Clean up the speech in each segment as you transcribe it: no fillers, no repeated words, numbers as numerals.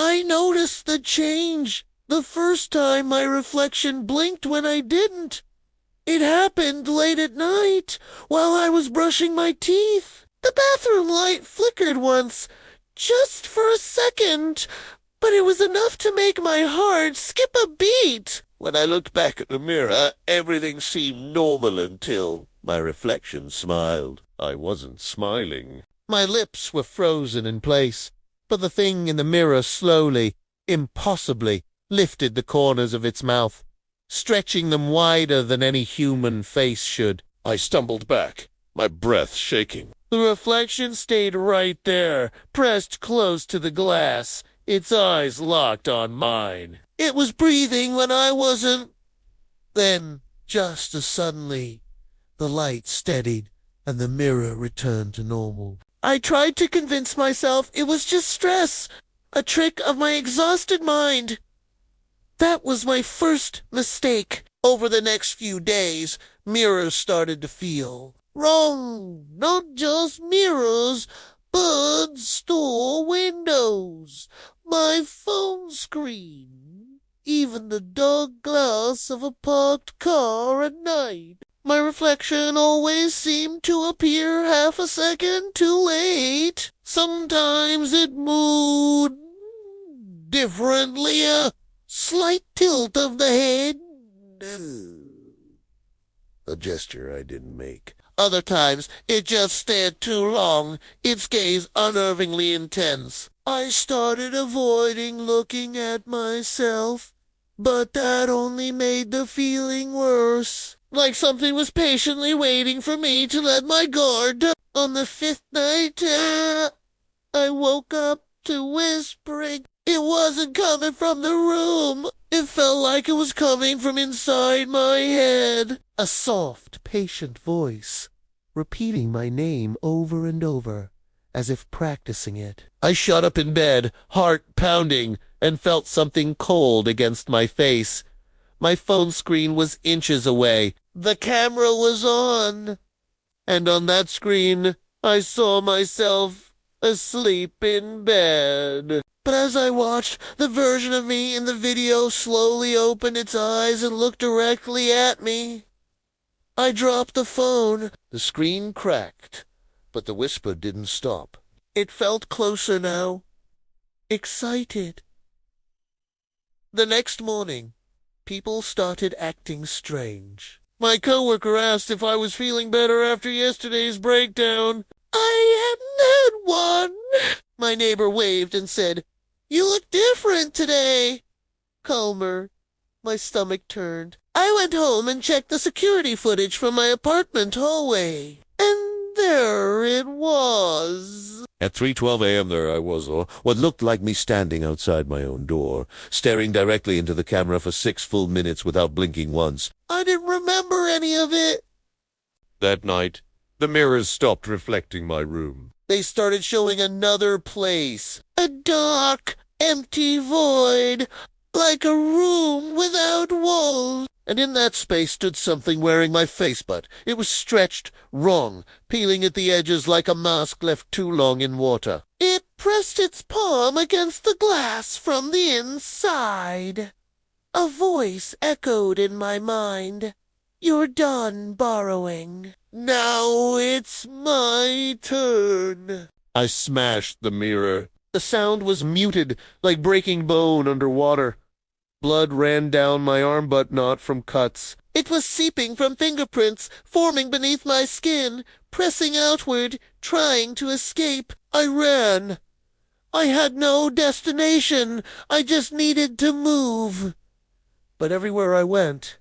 I noticed the change the first time my reflection blinked when I didn't. It happened late at night while I was brushing my teeth. The bathroom light flickered once, just for a second, but it was enough to make my heart skip a beat. When I looked back at the mirror, everything seemed normal until my reflection smiled. I wasn't smiling. My lips were frozen in place, but the thing in the mirror slowly, impossibly, lifted the corners of its mouth, stretching them wider than any human face should. I stumbled back, my breath shaking. The reflection stayed right there, pressed close to the glass, its eyes locked on mine. It was breathing when I wasn't. Then, just as suddenly, the light steadied and the mirror returned to normal. I tried to convince myself it was just stress, a trick of my exhausted mind. That was my first mistake. Over the next few days, mirrors started to feel wrong. Not just mirrors, but store windows, my phone screen, even the dark glass of a parked car at night. My reflection always seemed to appear half a second too late. Sometimes it moved differently, a slight tilt of the head. A gesture I didn't make. Other times, it just stared too long, its gaze unnervingly intense. I started avoiding looking at myself, but that only made the feeling worse. Like something was patiently waiting for me to let my guard down. On the fifth night, I woke up to whispering. It wasn't coming from the room. It felt like it was coming from inside my head. A soft, patient voice, repeating my name over and over, as if practicing it. I shot up in bed, heart pounding, and felt something cold against my face. My phone screen was inches away. The camera was on. And on that screen, I saw myself asleep in bed. But as I watched, the version of me in the video slowly opened its eyes and looked directly at me. I dropped the phone. The screen cracked, but the whisper didn't stop. It felt closer now. Excited. The next morning, people started acting strange. My coworker asked if I was feeling better after yesterday's breakdown. I hadn't had one. My neighbor waved and said, "You look different today." Calmer. My stomach turned. I went home and checked the security footage from my apartment hallway. And there it was. At 3:12 a.m. there I was, what looked like me standing outside my own door, staring directly into the camera for 6 full minutes without blinking once. I didn't remember any of it. That night, the mirrors stopped reflecting my room. They started showing another place. A dark, empty void, like a room without walls. And in that space stood something wearing my face butt. It was stretched, wrong, peeling at the edges like a mask left too long in water. It pressed its palm against the glass from the inside. A voice echoed in my mind. "You're done borrowing. Now it's my turn." I smashed the mirror. The sound was muted, like breaking bone under water. Blood ran down my arm but not from cuts. It was seeping from fingerprints, forming beneath my skin, pressing outward, trying to escape. I ran. I had no destination. I just needed to move. But everywhere I went,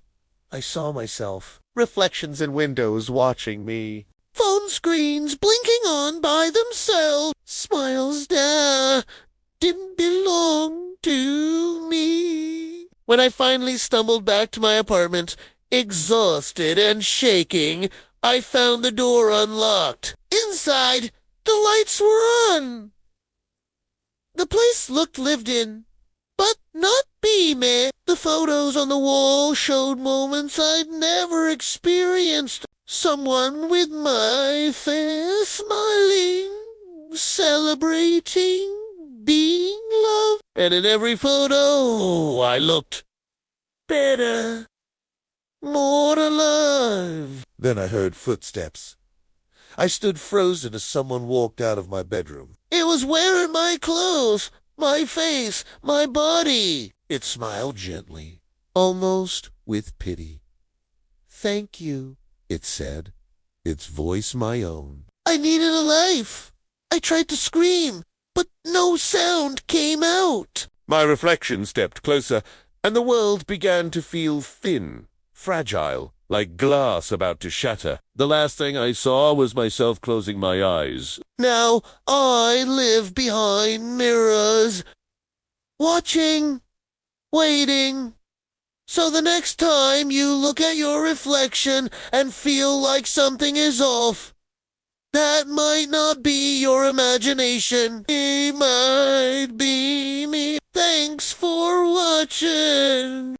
I saw myself. Reflections in windows watching me. Phone screens blinking on by themselves. Smiles didn't belong to me. When I finally stumbled back to my apartment, exhausted and shaking, I found the door unlocked. Inside, the lights were on. The place looked lived in, but not beamy. The photos on the wall showed moments I'd never experienced. Someone with my face smiling, celebrating being loved. and in every photo I looked better, more alive. Then I heard footsteps. I stood frozen as someone walked out of my bedroom. It was wearing my clothes, my face, my body. It smiled gently, almost with pity. Thank you, it said, its voice my own. I needed a life. I tried to scream, but no sound came out. My reflection stepped closer, and the world began to feel thin, fragile, like glass about to shatter. The last thing I saw was myself closing my eyes. Now I live behind mirrors, watching, waiting. So the next time you look at your reflection and feel like something is off, that might not be your imagination. It might be me. Thanks for watching.